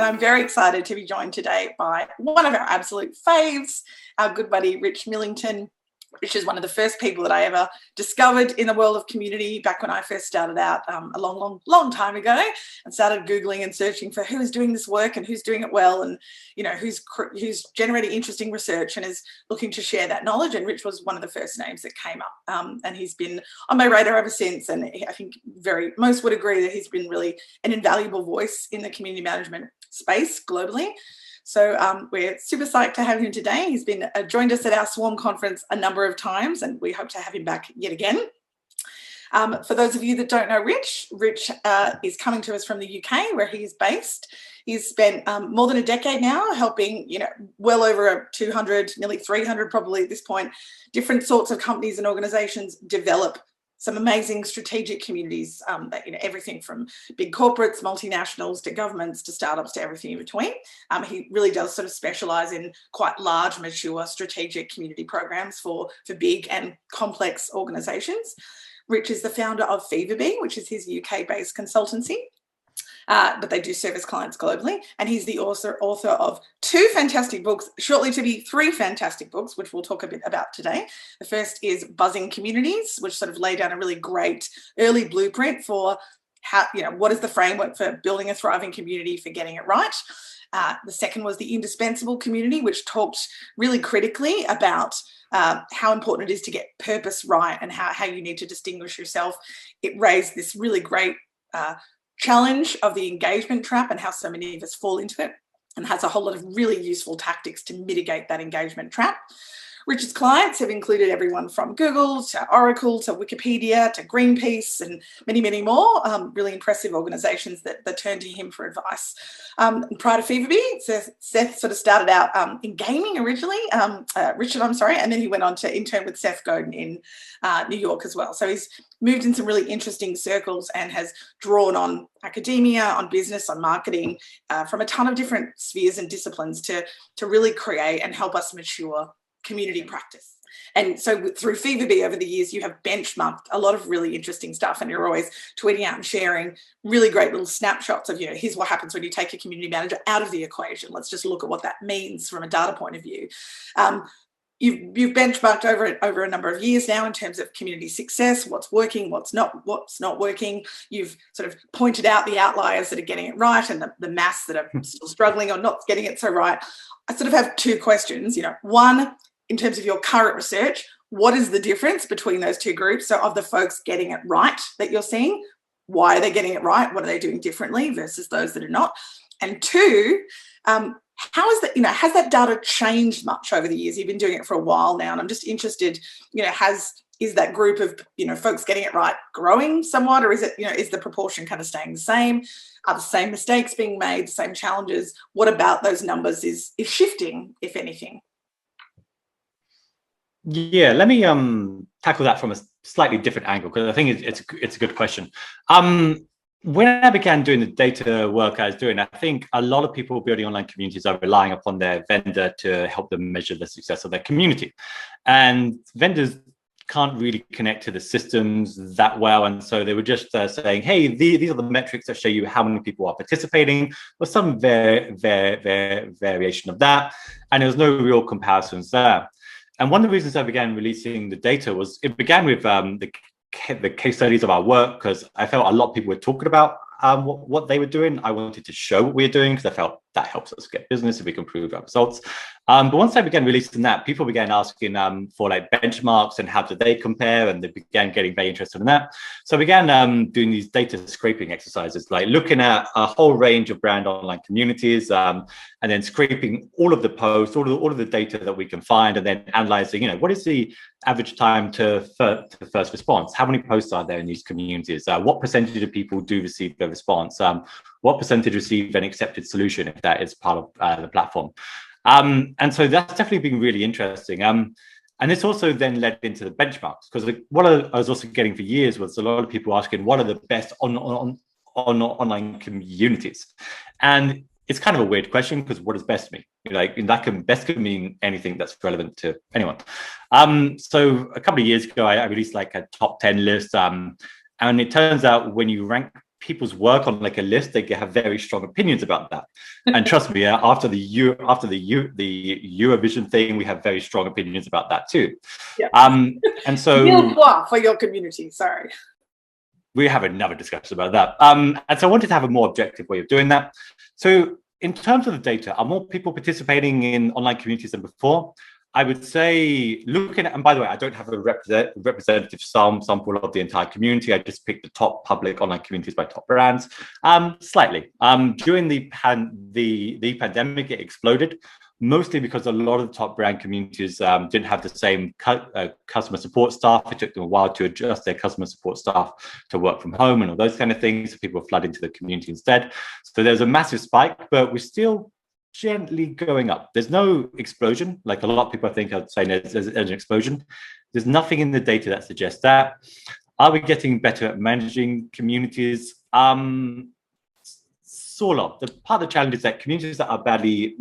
I'm very excited to be joined today by one of our absolute faves, our good buddy, Rich Millington. Rich is one of the first people that I ever discovered in the world of community back when I first started out a long time ago, and started Googling and searching for who is doing this work and who's doing it well, and who's generating interesting research and is looking to share that knowledge. And Rich was one of the first names that came up, and he's been on my radar ever since. And I think most would agree that he's been really an invaluable voice in the community management space globally. So we're super psyched to have him today. He's been joined us at our Swarm conference a number of times, and we hope to have him back yet again. For those of you that don't know Rich is coming to us from the UK, where he is based. He's spent more than a decade now helping, well over 200, nearly 300 probably at this point, different sorts of companies and organizations develop some amazing strategic communities that, everything from big corporates, multinationals, to governments, to startups, to everything in between. He really does sort of specialize in quite large, mature strategic community programs for big and complex organizations. Rich is the founder of Feverbee, which is his UK-based consultancy. But they do service clients globally. And he's the author of 2 fantastic books, shortly to be 3 fantastic books, which we'll talk a bit about today. The first is Buzzing Communities, which sort of laid down a really great early blueprint for how, what is the framework for building a thriving community, for getting it right. The second was The Indispensable Community, which talked really critically about how important it is to get purpose right and how you need to distinguish yourself. It raised this really great challenge of the engagement trap and how so many of us fall into it, and has a whole lot of really useful tactics to mitigate that engagement trap. Rich's clients have included everyone from Google to Oracle to Wikipedia to Greenpeace and many, many more really impressive organizations that turn to him for advice. Prior to Feverbee, Seth sort of started out in gaming originally, Richard, and then he went on to intern with Seth Godin in New York as well. So he's moved in some really interesting circles and has drawn on academia, on business, on marketing, from a ton of different spheres and disciplines to really create and help us mature community practice. And so through Feverbee over the years, you have benchmarked a lot of really interesting stuff, and you're always tweeting out and sharing really great little snapshots of, here's what happens when you take a community manager out of the equation. Let's just look at what that means from a data point of view. You've benchmarked over a number of years now in terms of community success, what's working, what's not working. You've sort of pointed out the outliers that are getting it right and the mass that are still struggling or not getting it so right. I sort of have 2 questions. One, in terms of your current research, what is the difference between those 2 groups? So of the folks getting it right that you're seeing, why are they getting it right? What are they doing differently versus those that are not? And 2, how is that, has that data changed much over the years? You've been doing it for a while now, and I'm just interested, is that group of, folks getting it right growing somewhat, or is it, is the proportion kind of staying the same? Are the same mistakes being made, the same challenges? What about those numbers is shifting, if anything? Yeah, let me tackle that from a slightly different angle, because I think it's a good question. When I began doing the data work I was doing, I think a lot of people building online communities are relying upon their vendor to help them measure the success of their community. And vendors can't really connect to the systems that well. And so they were just saying, hey, these are the metrics that show you how many people are participating, or some variation of that. And there was no real comparisons there. And one of the reasons I began releasing the data was it began with the case studies of our work, because I felt a lot of people were talking about what they were doing. I wanted to show what we were doing, because I felt that helps us get business if we can prove our results. But once I began releasing that, people began asking for like benchmarks and how do they compare, and they began getting very interested in that. So I began doing these data scraping exercises, like looking at a whole range of brand online communities, and then scraping all of the posts, all of the data that we can find, and then analyzing, what is the average time to first response? How many posts are there in these communities? What percentage of people do receive the response? What percentage receive an accepted solution if that is part of the platform? And so that's definitely been really interesting. And this also then led into the benchmarks, because what I was also getting for years was a lot of people asking, what are the best online communities? And it's kind of a weird question, because what does best mean? Best can mean anything that's relevant to anyone. So a couple of years ago, I released like a top 10 list. And it turns out when you rank people's work on like a list, they have very strong opinions about that. And trust me, after the Eurovision thing, we have very strong opinions about that too. Yeah. And so for your community, sorry. We have another discussion about that. And so I wanted to have a more objective way of doing that. So in terms of the data, are more people participating in online communities than before? I would say looking at, and by the way, I don't have a representative sample of the entire community. I just picked the top public online communities by top brands. Slightly. During the pandemic, it exploded, mostly because a lot of the top brand communities didn't have the same customer support staff. It took them a while to adjust their customer support staff to work from home and all those kind of things. So people flood into the community instead. So there's a massive spike, but we're still gently going up. There's no explosion, like a lot of people I think are saying there's an explosion. There's nothing in the data that suggests that. Are we getting better at managing communities? Sort of. The part of the challenge is that communities that are badly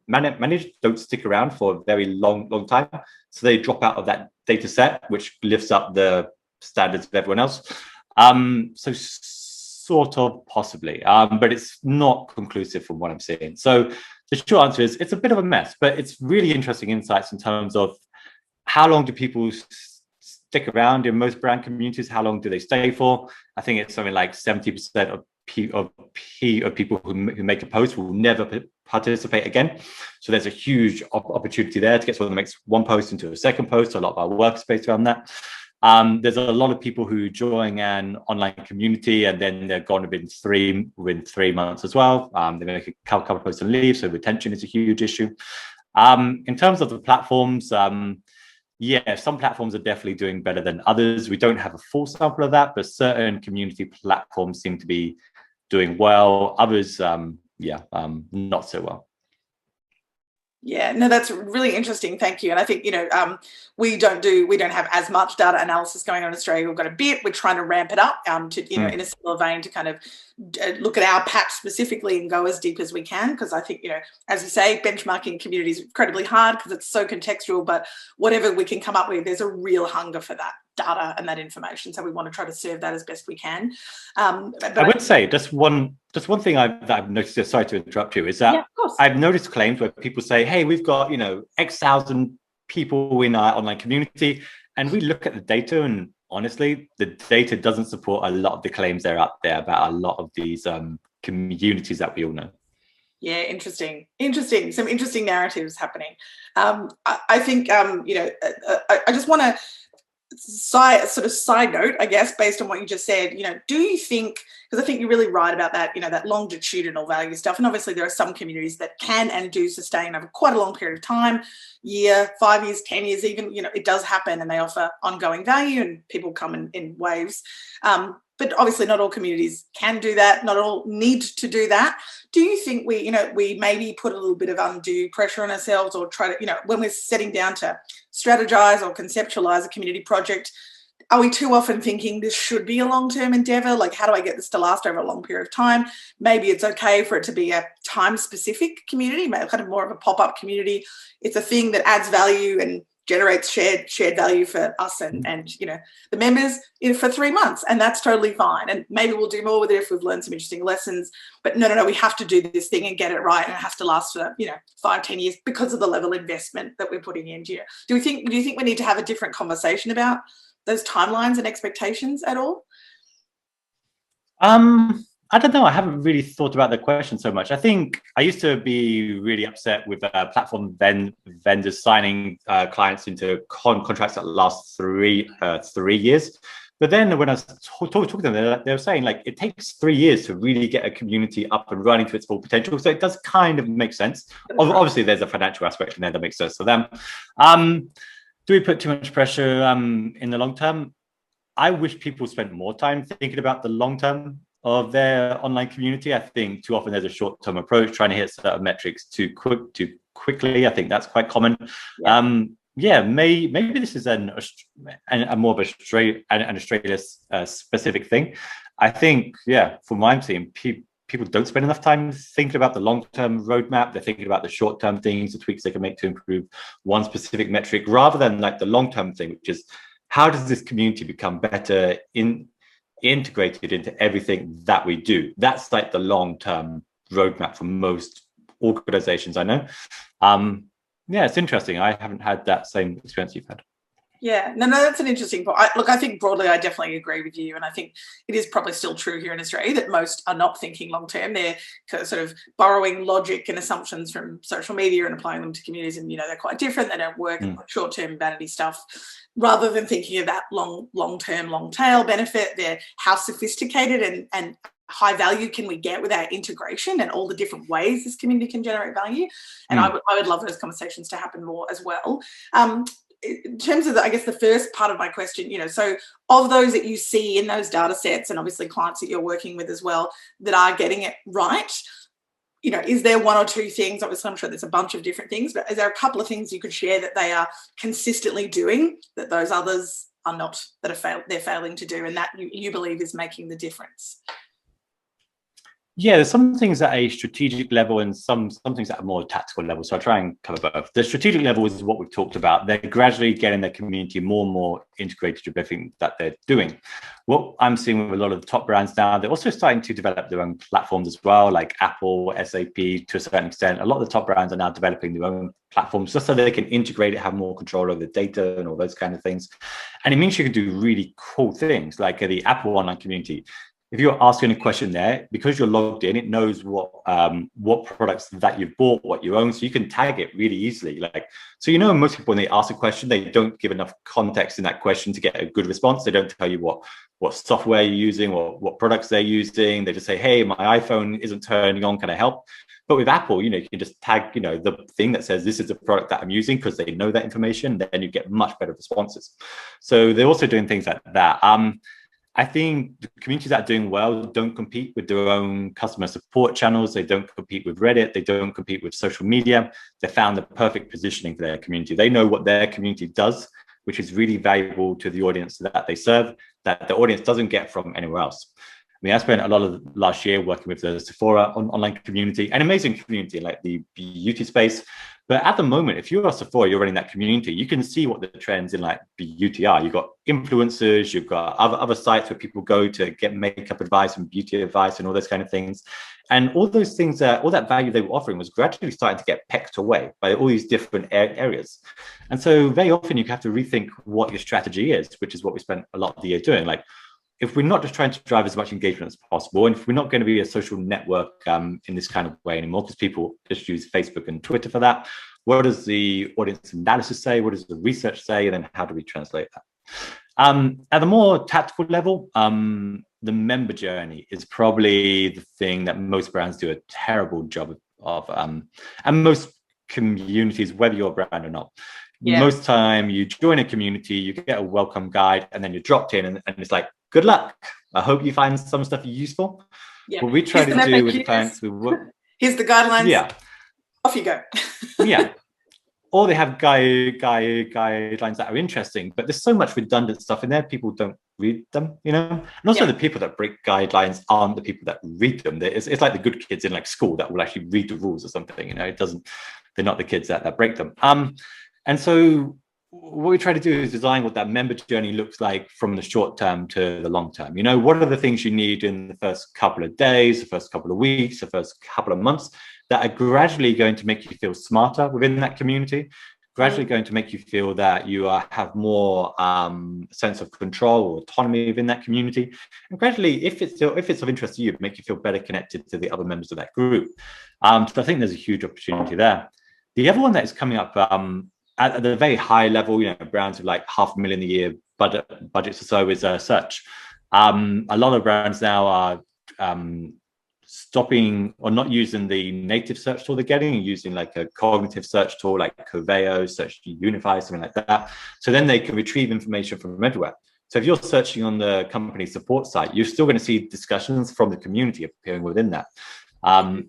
managed don't stick around for a very long time. So they drop out of that data set, which lifts up the standards of everyone else. So sort of possibly, but it's not conclusive from what I'm seeing. So the short answer is it's a bit of a mess, but it's really interesting insights in terms of how long do people stick around in most brand communities? How long do they stay for? I think it's something like 70% of people who make a post will never participate again. So there's a huge opportunity there to get someone that makes one post into a second post. A lot of our workspace around that. There's a lot of people who join an online community and then they're gone within 3 months as well. They make a couple of posts and leave, so retention is a huge issue. In terms of the platforms, yeah, some platforms are definitely doing better than others. We don't have a full sample of that, but certain community platforms seem to be doing well. Others, not so well. Yeah, no, that's really interesting. Thank you. And I think, we don't have as much data analysis going on in Australia. We've got a bit. We're trying to ramp it up to, in a similar vein to kind of look at our patch specifically and go as deep as we can. Because I think, as you say, benchmarking community is incredibly hard because it's so contextual. But whatever we can come up with, there's a real hunger for that data and that information. So we want to try to serve that as best we can. But I would say just one thing that I've noticed, sorry to interrupt you, is that I've noticed claims where people say, hey, we've got, X thousand people in our online community. And we look at the data and honestly, the data doesn't support a lot of the claims that are out there about a lot of these communities that we all know. Yeah, interesting. Some interesting narratives happening. I think, I just want to side note, I guess, based on what you just said, do you think, because I think you're really right about that, that longitudinal value stuff. And obviously there are some communities that can and do sustain over quite a long period of time, year, 5 years, 10 years, even, it does happen and they offer ongoing value and people come in waves. But obviously not all communities can do that. Not all need to do that. Do you think we maybe put a little bit of undue pressure on ourselves or try to, when we're setting down to strategize or conceptualize a community project, are we too often thinking this should be a long-term endeavor? Like, how do I get this to last over a long period of time? Maybe it's okay for it to be a time-specific community, maybe kind of more of a pop-up community. It's a thing that adds value and generates shared value for us and the members for 3 months, and that's totally fine. And maybe we'll do more with it if we've learned some interesting lessons. But no, we have to do this thing and get it right, and it has to last for 5-10 years because of the level of investment that we're putting into it. Do you think we need to have a different conversation about those timelines and expectations at all? I don't know. I haven't really thought about the question so much. I think I used to be really upset with platform vendors signing clients into contracts that last three years. But then when I was talking to them, they were saying like it takes 3 years to really get a community up and running to its full potential. So it does kind of make sense. Obviously, there's a financial aspect in there that makes sense to them. Do we put too much pressure in the long term? I wish people spent more time thinking about the long term of their online community. I think too often there's a short-term approach, trying to hit certain metrics too quickly. I think that's quite common. Yeah. Maybe this is a more of an Australia specific thing. I think, from what I'm seeing, people don't spend enough time thinking about the long-term roadmap. They're thinking about the short-term things, the tweaks they can make to improve one specific metric, rather than like the long-term thing, which is how does this community become better in integrated into everything that we do. That's like the long-term roadmap for most organizations I know. Yeah, it's interesting. I haven't had that same experience you've had. Yeah, no, that's an interesting point. Look, I think broadly I definitely agree with you. And I think it is probably still true here in Australia that most are not thinking long term. They're sort of borrowing logic and assumptions from social media and applying them to communities. And, they're quite different. They don't work short term vanity stuff rather than thinking of that long term, long tail benefit. They're how sophisticated and high value can we get with our integration and all the different ways this community can generate value. And I would love those conversations to happen more as well. In terms of, I guess, the first part of my question, so of those that you see in those data sets and obviously clients that you're working with as well that are getting it right, is there one or two things? Obviously, I'm sure there's a bunch of different things, but is there a couple of things you could share that they are consistently doing that those others are not, that they're failing to do, and that you believe is making the difference? Yeah, there's some things at a strategic level and some things at a more tactical level. So I'll try and cover both. The strategic level is what we've talked about. They're gradually getting their community more and more integrated with everything that they're doing. What I'm seeing with a lot of the top brands now, they're also starting to develop their own platforms as well, like Apple, SAP to a certain extent. A lot of the top brands are now developing their own platforms just so they can integrate it, have more control over the data and all those kind of things. And it means you can do really cool things like the Apple online community. If you're asking a question there, because you're logged in, it knows what products that you've bought, what you own, so you can tag it really easily. So most people when they ask a question, they don't give enough context in that question to get a good response. They don't tell you what software you're using or what products they're using. They just say, "Hey, my iPhone isn't turning on. Can I help?" But with Apple, you can just tag, the thing that says this is the product that I'm using because they know that information. Then you get much better responses. So they're also doing things like that. I think the communities that are doing well don't compete with their own customer support channels. They don't compete with Reddit. They don't compete with social media. They found the perfect positioning for their community. They know what their community does, which is really valuable to the audience that they serve, that the audience doesn't get from anywhere else. I mean, I spent a lot of last year working with the Sephora online community, an amazing community like the beauty space. But at the moment, if you're a Sephora, you're running that community, you can see what the trends in like beauty are. You've got influencers, you've got other sites where people go to get makeup advice and beauty advice and all those kind of things. And all those things, all that value they were offering was gradually starting to get pecked away by all these different areas. And so very often you have to rethink what your strategy is, which is what we spent a lot of the year doing. Like, if we're not just trying to drive as much engagement as possible, and if we're not going to be a social network in this kind of way anymore, because people just use Facebook and Twitter for that, what does the audience analysis say? What does the research say? And then how do we translate that? At the more tactical level, the member journey is probably the thing that most brands do a terrible job of. And most communities, whether you're a brand or not. Yeah. Most time you join a community, you get a welcome guide, and then you're dropped in and it's like, good luck. I hope you find some stuff useful. Yeah. What we try to do with the clients, here's the guidelines. Yeah. Off you go. Yeah. Or they have guidelines that are interesting, but there's so much redundant stuff in there. People don't read them, And also the people that break guidelines aren't the people that read them. It's like the good kids in like school that will actually read the rules or something, they're not the kids that break them. And so what we try to do is design what that member journey looks like from the short term to the long term. What are the things you need in the first couple of days, the first couple of weeks, the first couple of months that are gradually going to make you feel smarter within that community, gradually going to make you feel that you have more sense of control or autonomy within that community. And gradually, if it's of interest to you, make you feel better connected to the other members of that group. So I think there's a huge opportunity there. The other one that is coming up at the very high level, brands with like $500,000 a year budgets or so is search. A lot of brands now are stopping or not using the native search tool they're getting and using like a cognitive search tool like Coveo, Search Unify, something like that. So then they can retrieve information from everywhere. So if you're searching on the company support site, you're still going to see discussions from the community appearing within that.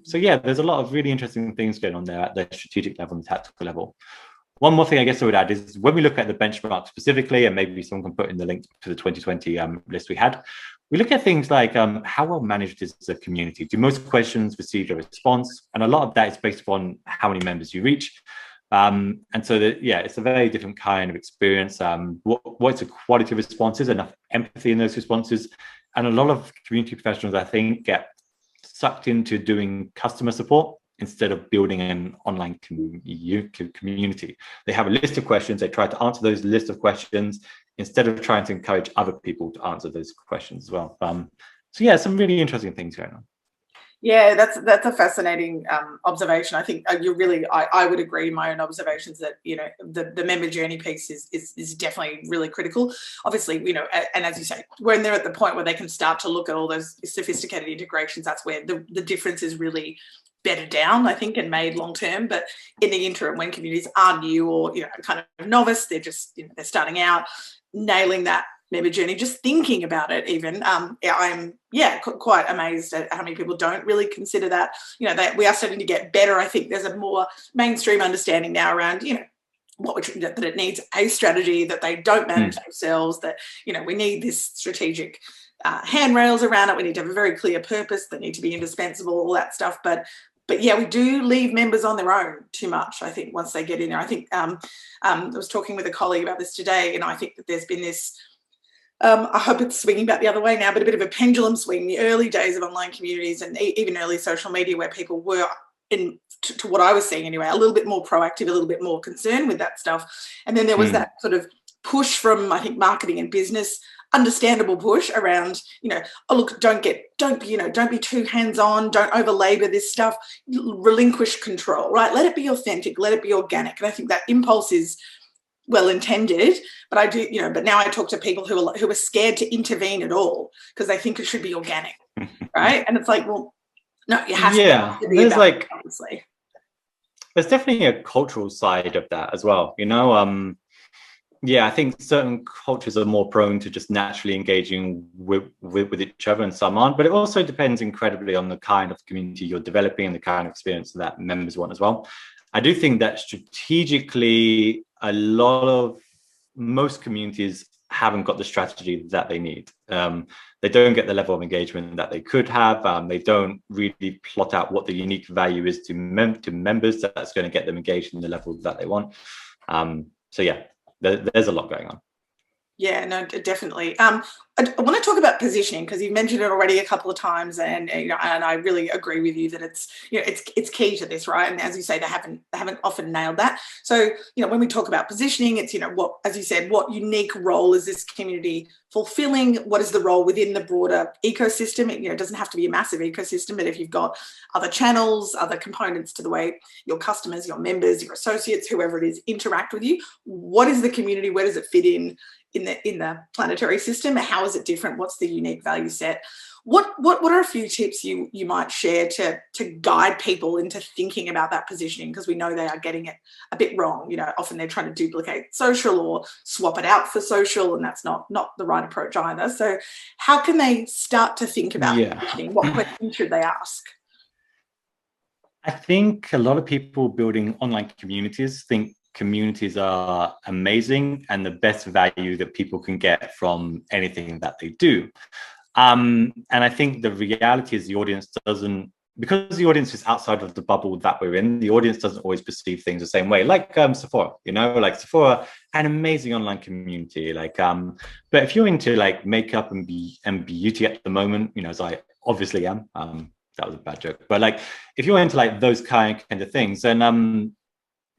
So yeah, there's a lot of really interesting things going on there at the strategic level and the tactical level. One more thing I guess I would add is when we look at the benchmark specifically, and maybe someone can put in the link to the 2020 list we had, we look at things like how well managed is the community? Do most questions receive a response? And a lot of that is based upon how many members you reach. And so it's a very different kind of experience. What's the quality of responses, enough empathy in those responses, a lot of community professionals, I think, get sucked into doing customer support instead of building an online community. They have a list of questions. They try to answer those list of questions instead of trying to encourage other people to answer those questions as well. So yeah, some really interesting things going on. Yeah, that's a fascinating observation. I think you're really, I would agree in my own observations that, you know, the member journey piece is definitely really critical. Obviously, you know, and as you say, when they're at the point where they can start to look at all those sophisticated integrations, that's where the difference is really better down, I think, and made long term. But in the interim, when communities are new or, you know, kind of novice, they're just, you know, they're starting out, nailing that member journey, just thinking about it even, I'm quite amazed at how many people don't really consider that. You know, that we are starting to get better. I think there's a more mainstream understanding now around, you know, that it needs a strategy, that they don't manage themselves, that, you know, we need this strategic handrails around it. We need to have a very clear purpose that need to be indispensable, all that stuff. But yeah, we do leave members on their own too much, I think, once they get in there. I think I was talking with a colleague about this today, and I think that there's been this, I hope it's swinging back the other way now, but a bit of a pendulum swing in the early days of online communities and even early social media, where people were, to what I was seeing anyway, a little bit more proactive, a little bit more concerned with that stuff. And then there was that sort of push from, I think, marketing and business, understandable push around, you know, oh, look, don't be too hands-on, don't over-labor this stuff, relinquish control, right? Let it be authentic, let it be organic. And I think that impulse is well intended, but I do, you know, but now I talk to people who are scared to intervene at all because they think it should be organic, right? And it's like, well, no, you have to be about it, obviously. There's definitely a cultural side of that as well, you know. I think certain cultures are more prone to just naturally engaging with each other and some aren't, but it also depends incredibly on the kind of community you're developing and the kind of experience that members want as well. I do think that strategically, most communities haven't got the strategy that they need. They don't get the level of engagement that they could have. They don't really plot out what the unique value is to members that's going to get them engaged in the level that they want. So yeah, there's a lot going on. Yeah, no, definitely. I want to talk about positioning because you've mentioned it already a couple of times, and you know, and I really agree with you that it's, you know, it's key to this, right? And as you say, they haven't often nailed that. So, you know, when we talk about positioning, it's, you know, what, as you said, what unique role is this community fulfilling? What is the role within the broader ecosystem? You know, it doesn't have to be a massive ecosystem, but if you've got other channels, other components to the way your customers, your members, your associates, whoever it is, interact with you, what is the community? Where does it fit in the planetary system? How is it different? What's the unique value set? What are a few tips you might share to guide people into thinking about that positioning? Because we know they are getting it a bit wrong. You know, often they're trying to duplicate social or swap it out for social, and that's not the right approach either. So how can they start to think about positioning? What questions should they ask? I think a lot of people building online communities think communities are amazing and the best value that people can get from anything that they do. And I think the reality is the audience doesn't, because the audience is outside of the bubble that we're in, the audience doesn't always perceive things the same way. Like Sephora, you know, like Sephora, an amazing online community. Like, but if you're into like makeup and beauty at the moment, you know, as I obviously am, that was a bad joke. But like, if you're into like those kind of things, then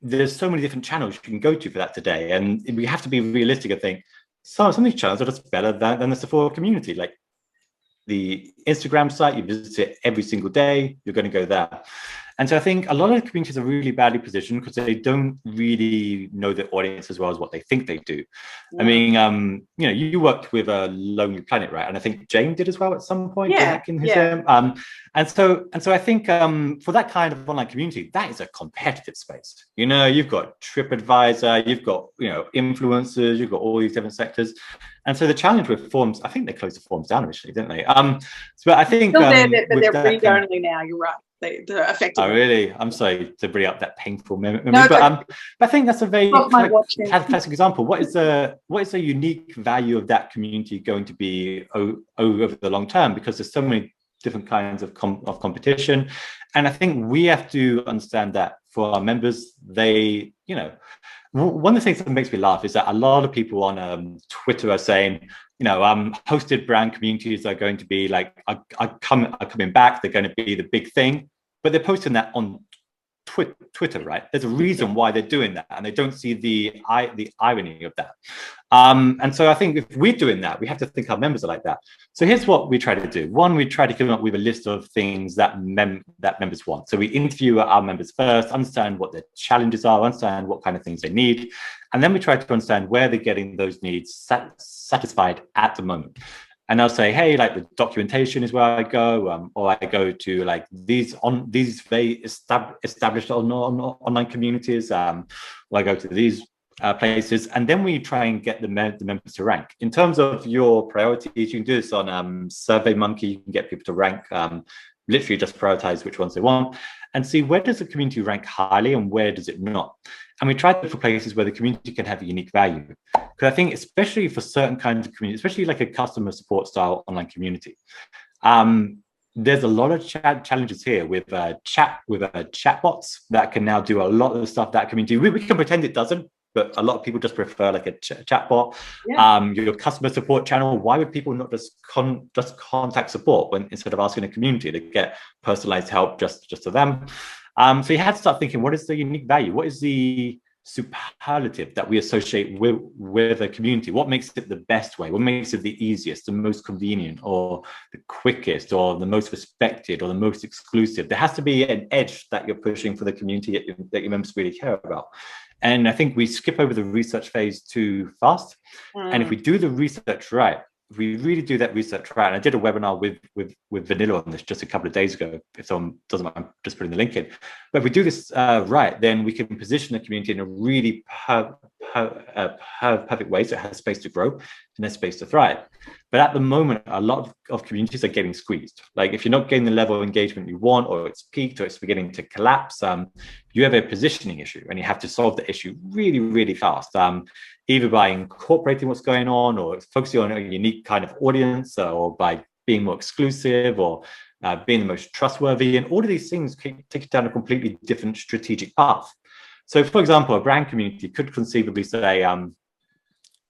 there's so many different channels you can go to for that today. And we have to be realistic and think, some of these channels are just better than the Sephora community. Like the Instagram site, you visit it every single day, you're going to go there. And so I think a lot of the communities are really badly positioned because they don't really know their audience as well as what they think they do. Yeah. I mean, you know, you worked with a Lonely Planet, right? And I think Jane did as well at some point. Yeah. And so I think for that kind of online community, that is a competitive space. You know, you've got TripAdvisor, you've got, you know, influencers, you've got all these different sectors. And so the challenge with forums, I think they closed the forums down initially, didn't they? So I think but they're read-only now. You're right. They're effective. Oh, really? I'm sorry to bring up that painful memory, but I think that's a very fantastic example. What is the unique value of that community going to be over the long term? Because there's so many different kinds of competition, and I think we have to understand that for our members, they, you know, one of the things that makes me laugh is that a lot of people on Twitter are saying, hosted brand communities are going to be like, are coming back. They're going to be the big thing, but they're posting that on Twitter, right? There's a reason why they're doing that, and they don't see the irony of that. And so I think if we're doing that, we have to think our members are like that. So here's what we try to do. One, we try to come up with a list of things that members want. So we interview our members first, understand what their challenges are, understand what kind of things they need, and then we try to understand where they're getting those needs satisfied at the moment. And I'll say, hey, like the documentation is where I go, or I go to like these very established online communities, or I go to these places, and then we try and get the members to rank. In terms of your priorities, you can do this on SurveyMonkey. You can get people to rank, literally just prioritize which ones they want, and see where does the community rank highly and where does it not. And we try to look for places where the community can have a unique value. Because I think, especially for certain kinds of community, especially like a customer support style online community, there's a lot of challenges here with chatbots that can now do a lot of the stuff that community. We can pretend it doesn't, but a lot of people just prefer like a chatbot. Yeah. Your customer support channel. Why would people not just contact support when instead of asking a community to get personalized help just to them? So you had to start thinking, what is the unique value? What is the superlative that we associate with a community? What makes it the best way? What makes it the easiest, the most convenient, or the quickest, or the most respected, or the most exclusive? There has to be an edge that you're pushing for the community that your members really care about. And I think we skip over the research phase too fast. And if we do the research right, if we really do that research right, and I did a webinar with Vanilla on this just a couple of days ago, if someone doesn't mind, I'm just putting the link in. But if we do this right, then we can position the community in a really perfect way, so it has space to grow and there's space to thrive. But at the moment, a lot of communities are getting squeezed. Like if you're not getting the level of engagement you want, or it's peaked, or it's beginning to collapse, you have a positioning issue, and you have to solve the issue really, really fast. Either by incorporating what's going on, or focusing on a unique kind of audience, or by being more exclusive, or being the most trustworthy. And all of these things can take you down a completely different strategic path. So, for example, a brand community could conceivably say,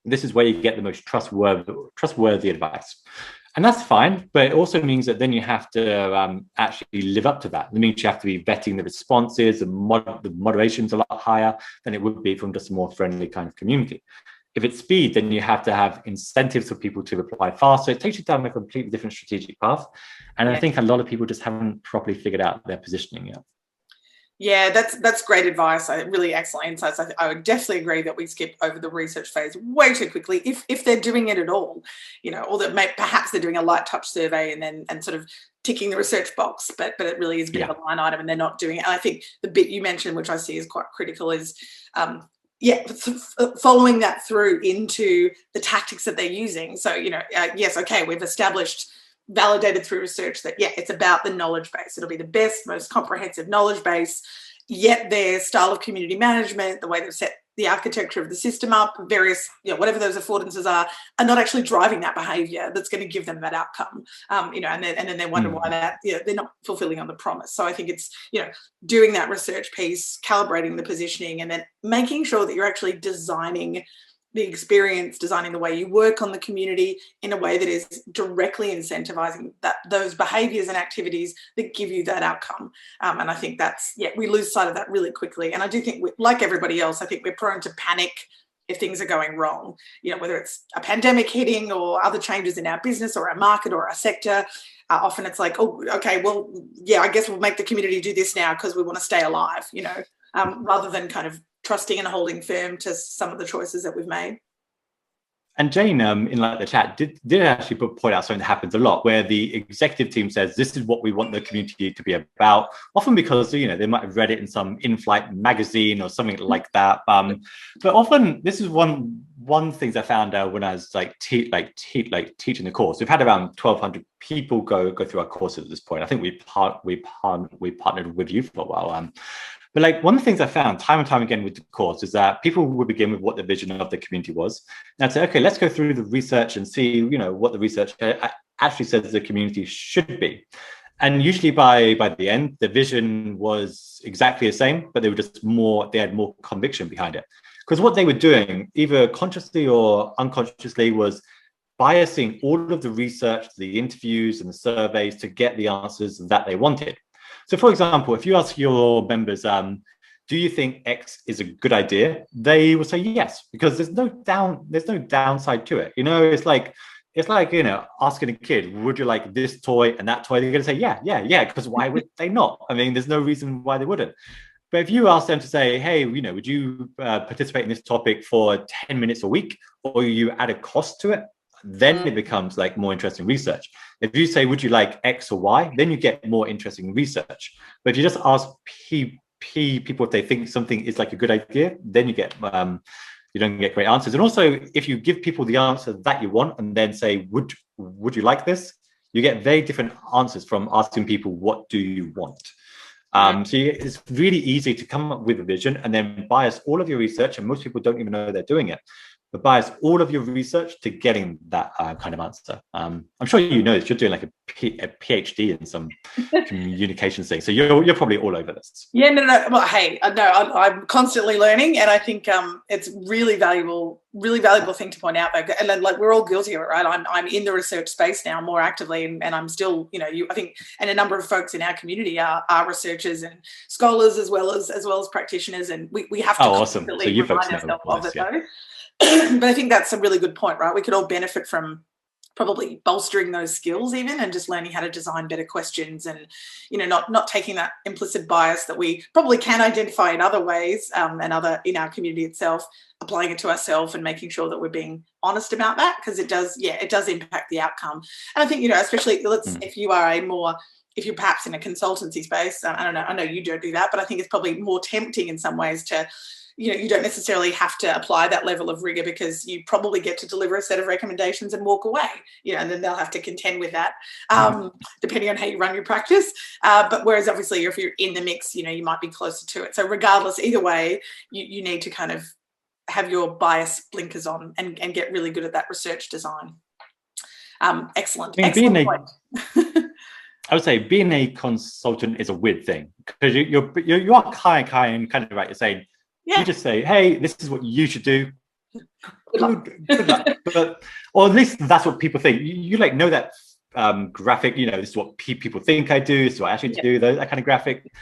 this is where you get the most trustworthy advice. And that's fine, but it also means that then you have to actually live up to that. It means you have to be vetting the responses, the moderation's a lot higher than it would be from just a more friendly kind of community. If it's speed, then you have to have incentives for people to reply fast. So it takes you down a completely different strategic path. And I think a lot of people just haven't properly figured out their positioning yet. Yeah, that's great advice. Really excellent insights. I would definitely agree that we skip over the research phase way too quickly, if they're doing it at all, or that perhaps they're doing a light touch survey and sort of ticking the research box, but it really is a bit of a line item and they're not doing it. And I think the bit you mentioned, which I see is quite critical, is following that through into the tactics that they're using. So, yes, okay, we've established, validated through research that, it's about the knowledge base. It'll be the best, most comprehensive knowledge base, yet their style of community management, the way they've set the architecture of the system up, various, whatever those affordances are not actually driving that behavior that's going to give them that outcome. And then they wonder why that, they're not fulfilling on the promise. So I think it's, doing that research piece, calibrating the positioning, and then making sure that you're actually designing the experience, designing the way you work on the community in a way that is directly incentivizing those behaviors and activities that give you that outcome. And I think that's, we lose sight of that really quickly. And I do think, like everybody else, I think we're prone to panic if things are going wrong, whether it's a pandemic hitting or other changes in our business or our market or our sector. Often it's like, oh, okay, well, I guess we'll make the community do this now because we want to stay alive, rather than kind of trusting and holding firm to some of the choices that we've made. And Jane, in like the chat, did actually point out something that happens a lot, where the executive team says, this is what we want the community to be about, often because, they might have read it in some in-flight magazine or something like that. But often this is one things I found out when I was teaching the course. We've had around 1,200 people go through our courses at this point. I think we partnered with you for a while. But one of the things I found time and time again with the course is that people would begin with what the vision of the community was. And I'd say, okay, let's go through the research and see, what the research actually says the community should be. And usually by the end, the vision was exactly the same, but they had more conviction behind it. Because what they were doing, either consciously or unconsciously, was biasing all of the research, the interviews and the surveys to get the answers that they wanted. So for example, if you ask your members, do you think X is a good idea? They will say yes, because there's no downside to it. You know, it's like, you know, asking a kid, would you like this toy and that toy? They're going to say, yeah, because why would they not? I mean, there's no reason why they wouldn't. But if you ask them to say, hey, you know, would you participate in this topic for 10 minutes a week, or you add a cost to it, then it becomes like more interesting research. If you say, would you like X or Y, then you get more interesting research. But if you just ask people if they think something is like a good idea, then you don't get great answers. And also, if you give people the answer that you want and then say, would you like this, you get very different answers from asking people, what do you want? So it's really easy to come up with a vision and then bias all of your research, and most people don't even know they're doing it, but bias all of your research to getting that kind of answer. I'm sure you know this. You're doing like a PhD in some communications thing, so you're probably all over this. Yeah, no. Well, hey, no, I'm constantly learning, and I think it's really valuable thing to point out. And then, like, we're all guilty of it, right? I'm in the research space now more actively, and I'm still, you know, I think, and a number of folks in our community are researchers and scholars as well as practitioners, and we have to constantly remind ourselves of it, though. But I think that's a really good point, right? We could all benefit from probably bolstering those skills even, and just learning how to design better questions, and, you know, not taking that implicit bias that we probably can identify in other ways, and in our community itself, applying it to ourselves and making sure that we're being honest about that, because it does impact the outcome. And I think, you know, especially if you're perhaps in a consultancy space, I don't know, I know you don't do that, but I think it's probably more tempting in some ways to, you know, you don't necessarily have to apply that level of rigor, because you probably get to deliver a set of recommendations and walk away, you know, and then they'll have to contend with that, depending on how you run your practice. But whereas obviously if you're in the mix, you know, you might be closer to it. So regardless, either way, you need to kind of have your bias blinkers on and get really good at that research design. Excellent. Excellent point. I would say being a consultant is a weird thing, because you are kind of right. You're saying, you just say, hey, this is what you should do. Good luck. But, or at least that's what people think. You like know that graphic, you know, this is what people think I do, this is what I actually do, that kind of graphic.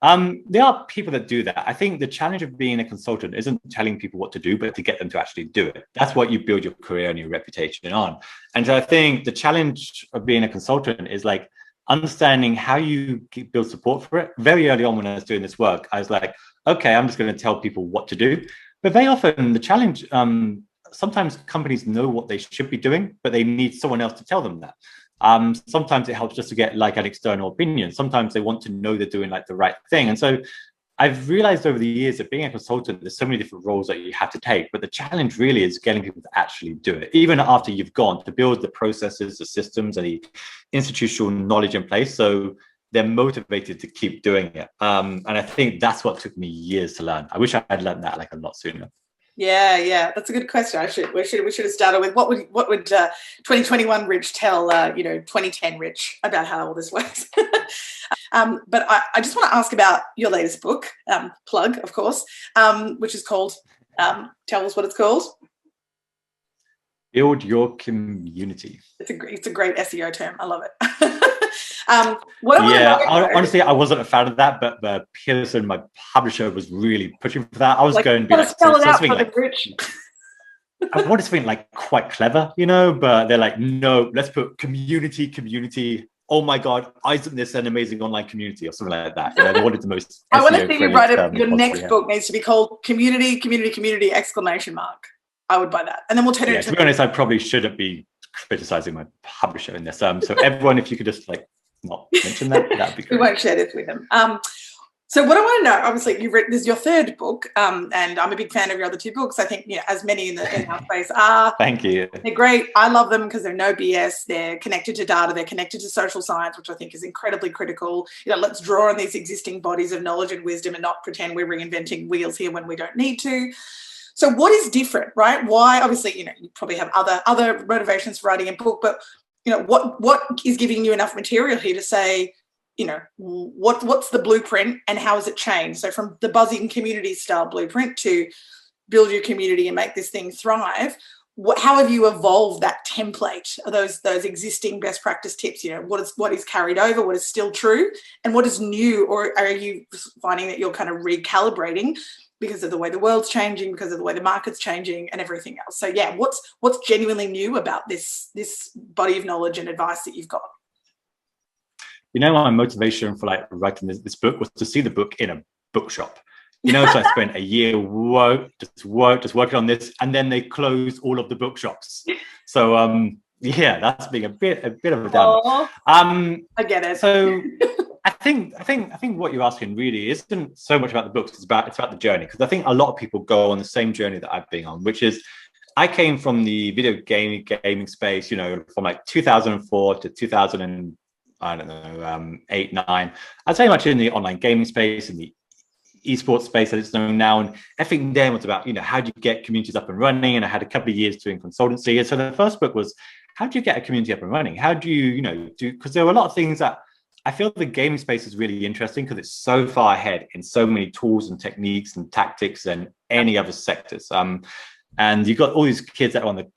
There are people that do that. I think the challenge of being a consultant isn't telling people what to do, but to get them to actually do it. That's what you build your career and your reputation on. And so I think the challenge of being a consultant is like understanding how you build support for it. Very early on when I was doing this work, I was like, okay, I'm just going to tell people what to do. But very often the challenge, sometimes companies know what they should be doing, but they need someone else to tell them that. Sometimes it helps just to get like an external opinion. Sometimes they want to know they're doing like the right thing. And so I've realized over the years that being a consultant, there's so many different roles that you have to take, but the challenge really is getting people to actually do it, even after you've gone, to build the processes, the systems, and the institutional knowledge in place, so they're motivated to keep doing it. And I think that's what took me years to learn. I wish I had learned that like a lot sooner. Yeah, that's a good question. We should have started with what would 2021 Rich tell 2010 Rich about how all this works. But I just want to ask about your latest book, plug, of course, which is called, tell us what it's called. Build Your Community. It's a great SEO term. I love it. Honestly, I wasn't a fan of that, but Pearson, my publisher, was really pushing for that. I was going to be like, spell it out for the Rich. I wanted something like quite clever, you know, but they're like, no, let's put community. Oh my God, isn't this an amazing online community or something like that? You know, they wanted the most. I want to see you write it. Your next book needs to be called Community! I would buy that, and then we'll turn it into. To be honest, I probably shouldn't be criticizing my publisher in this. So everyone, if you could just like not mention that'd be great. We won't share this with them. So what I want to know, obviously, this is your third book, and I'm a big fan of your other two books. I think, you know, as many in our space are. Thank you. They're great. I love them because they're no BS. They're connected to data. They're connected to social science, which I think is incredibly critical. You know, let's draw on these existing bodies of knowledge and wisdom and not pretend we're reinventing wheels here when we don't need to. So what is different, right? Why? Obviously, you know, you probably have other motivations for writing a book, but, you know, what is giving you enough material here to say, you know, what's the blueprint and how has it changed? So from the buzzing community style blueprint to build your community and make this thing thrive, how have you evolved that template, those existing best practice tips? What is carried over, what is still true, and what is new? Or are you finding that you're kind of recalibrating because of the way the world's changing, because of the way the market's changing, and everything else? So yeah, what's genuinely new about this body of knowledge and advice that you've got? My motivation for writing this book was to see the book in a bookshop. So I spent a year just working on this, and then they closed all of the bookshops. So that's being a bit of a downer. I get it. So I think what you're asking really isn't so much about the books. It's about the journey, because I think a lot of people go on the same journey that I've been on, which is I came from the video gaming space. From 2004 to 2000 8, 9. I'd say much in the online gaming space, in the esports space as it's known now. And everything then was about, how do you get communities up and running? And I had a couple of years doing consultancy. And so the first book was, how do you get a community up and running? How do you, because there were a lot of things that I feel the gaming space is really interesting because it's so far ahead in so many tools and techniques and tactics than any other sectors. And you've got all these kids that are on the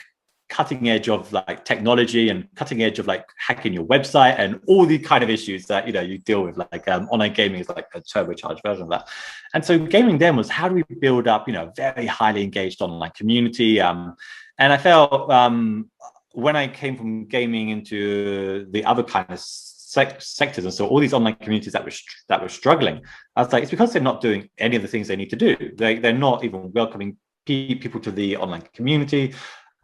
cutting edge of technology and cutting edge of hacking your website and all the kind of issues that you deal with. Online gaming is like a turbocharged version of that. And so gaming then was, how do we build up a very highly engaged online community? And I felt when I came from gaming into the other kind of sectors and saw all these online communities that were struggling, I was like, it's because they're not doing any of the things they need to do. They're not even welcoming people to the online community.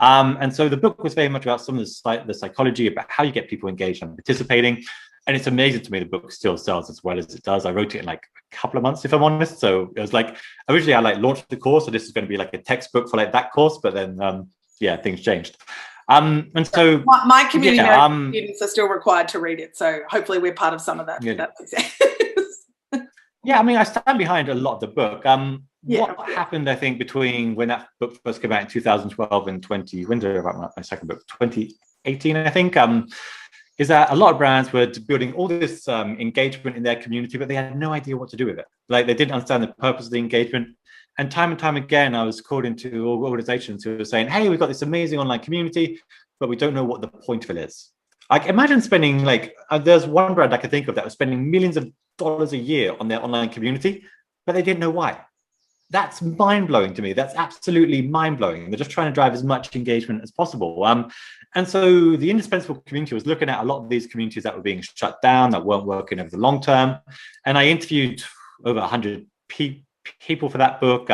And so the book was very much about some of the psychology about how you get people engaged and participating. And it's amazing to me the book still sells as well as it does. I wrote it in a couple of months, if I'm honest. So it was originally I launched the course, so this is going to be a textbook for that course, but then things changed. And so my community students are still required to read it. So hopefully we're part of some of that. Yeah, I stand behind a lot of the book. What happened, I think, between when that book first came out in 2012 and when did I write my second book? 2018, I think, is that a lot of brands were building all this engagement in their community, but they had no idea what to do with it. They didn't understand the purpose of the engagement. And time again, I was called into organizations who were saying, hey, we've got this amazing online community, but we don't know what the point of it is. Imagine spending there's one brand I could think of that was spending millions of dollars a year on their online community, but they didn't know why. That's mind-blowing to me. That's absolutely mind-blowing. They're just trying to drive as much engagement as possible. And so the indispensable community was looking at a lot of these communities that were being shut down, that weren't working over the long term. And I interviewed over 100 people for that book.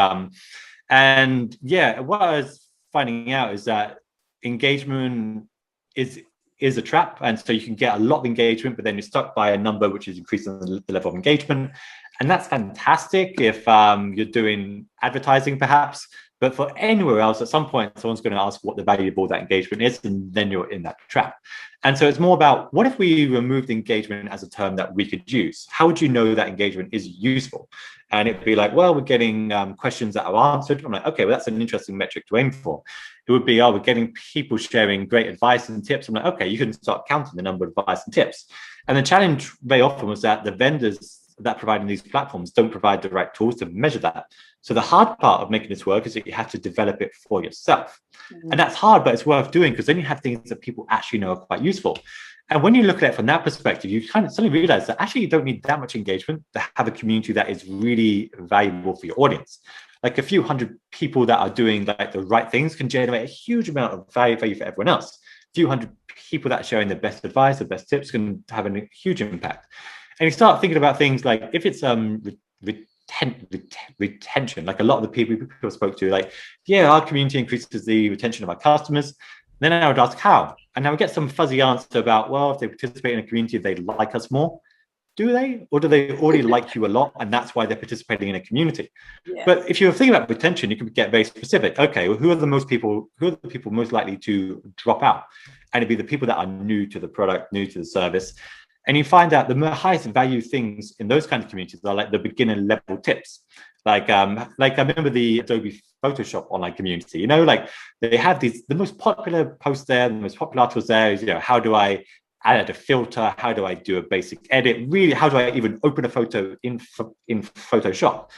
And what I was finding out is that engagement is a trap. And so you can get a lot of engagement, but then you're stuck by a number which is increasing the level of engagement. And that's fantastic if you're doing advertising, perhaps. But for anywhere else, at some point, someone's going to ask what the value of all that engagement is, and then you're in that trap. And so it's more about, what if we removed engagement as a term that we could use? How would you know that engagement is useful? And it'd be we're getting questions that are answered. I'm okay, well, that's an interesting metric to aim for. It would be, we're getting people sharing great advice and tips. I'm okay, you can start counting the number of advice and tips. And the challenge very often was that the vendors that providing these platforms don't provide the right tools to measure that. So the hard part of making this work is that you have to develop it for yourself. Mm-hmm. And that's hard, but it's worth doing, because then you have things that people actually know are quite useful. And when you look at it from that perspective, you kind of suddenly realize that actually you don't need that much engagement to have a community that is really valuable for your audience. A few hundred people that are doing the right things can generate a huge amount of value for everyone else. A few hundred people that are sharing the best advice, the best tips can have a huge impact. And you start thinking about things like, if it's retention, a lot of the people I spoke to, our community increases the retention of our customers. Then I would ask how, and I would get some fuzzy answer about, well, if they participate in a community, they like us more. Do they? Or do they already like you a lot, and that's why they're participating in a community? Yeah. But if you're thinking about retention, you can get very specific. Okay, well, who are the people most likely to drop out? And it'd be the people that are new to the product, new to the service. And you find out the highest value things in those kinds of communities are the beginner level tips. I remember the Adobe Photoshop online community. They have the most popular post there, the most popular articles there is, how do I add a filter? How do I do a basic edit? Really, how do I even open a photo in Photoshop?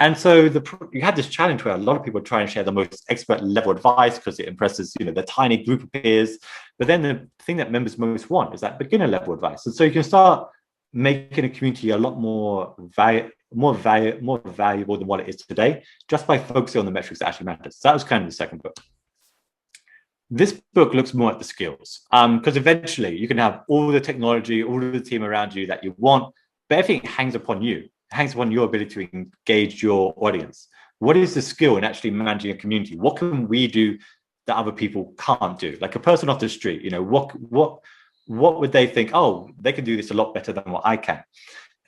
And so you had this challenge where a lot of people try and share the most expert level advice because it impresses, the tiny group of peers. But then the thing that members most want is that beginner level advice. And so you can start making a community a lot more valuable than what it is today, just by focusing on the metrics that actually matter. So that was kind of the second book. This book looks more at the skills, because eventually you can have all the technology, all of the team around you that you want, but everything hangs upon you. It hangs upon your ability to engage your audience. What is the skill in actually managing a community? What can we do that other people can't do? Like a person off the street, what would they think? Oh, they can do this a lot better than what I can.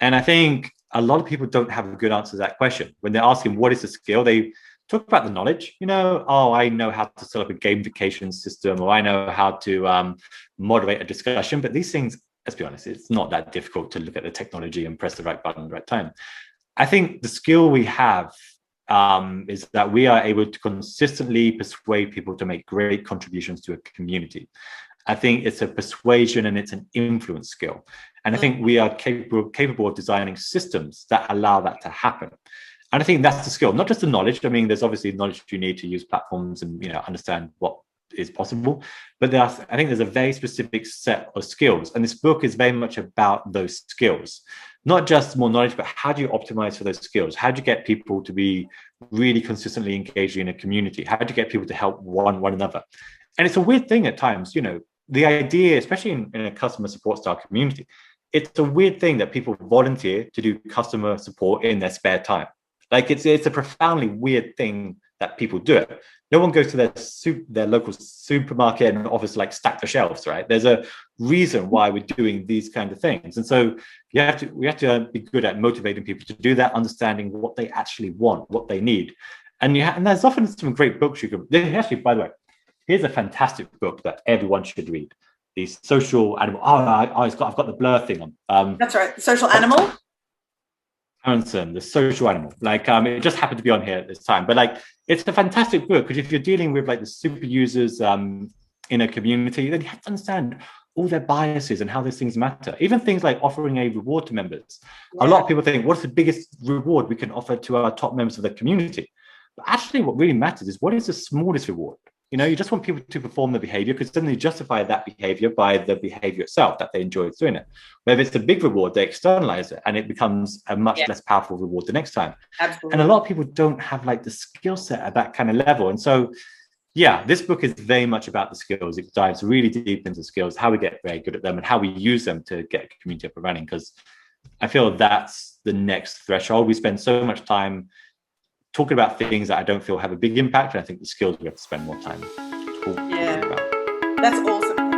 And I think a lot of people don't have a good answer to that question. When they're asking what is the skill, they talk about the knowledge, oh, I know how to set up a gamification system, or I know how to moderate a discussion. But these things, let's be honest, it's not that difficult to look at the technology and press the right button at the right time. I think the skill we have is that we are able to consistently persuade people to make great contributions to a community. I think it's a persuasion and it's an influence skill. And I think we are capable of designing systems that allow that to happen. And I think that's the skill, not just the knowledge. I mean, there's obviously knowledge you need to use platforms and, understand what is possible. But I think there's a very specific set of skills. And this book is very much about those skills, not just more knowledge, but how do you optimize for those skills? How do you get people to be really consistently engaged in a community? How do you get people to help one another? And it's a weird thing at times, the idea, especially in a customer support style community, it's a weird thing that people volunteer to do customer support in their spare time. Like it's a profoundly weird thing that people do it. No one goes to their local supermarket and offers like stack the shelves, right? There's a reason why we're doing these kind of things. And so we have to be good at motivating people to do that, understanding what they actually want, what they need. And there's often some great books you can actually, by the way, here's a fantastic book that everyone should read. The Social Animal. I've got the blur thing on. That's right. Social Animal. Aronson, The Social Animal. It just happened to be on here at this time, but it's a fantastic book because if you're dealing with the super users in a community, then you have to understand all their biases and how those things matter. Even things like offering a reward to members. Yeah. A lot of people think, what's the biggest reward we can offer to our top members of the community? But actually, what really matters is what is the smallest reward? You just want people to perform the behavior because then they justify that behavior by the behavior itself, that they enjoy doing it. But if it's a big reward, they externalize it and it becomes a much less powerful reward the next time. Absolutely. And a lot of people don't have the skill set at that kind of level. And so, this book is very much about the skills. It dives really deep into skills, how we get very good at them and how we use them to get a community up and running. Because I feel that's the next threshold. We spend so much time talking about things that I don't feel have a big impact. And I think the skills we have to spend more time talking about. That's awesome.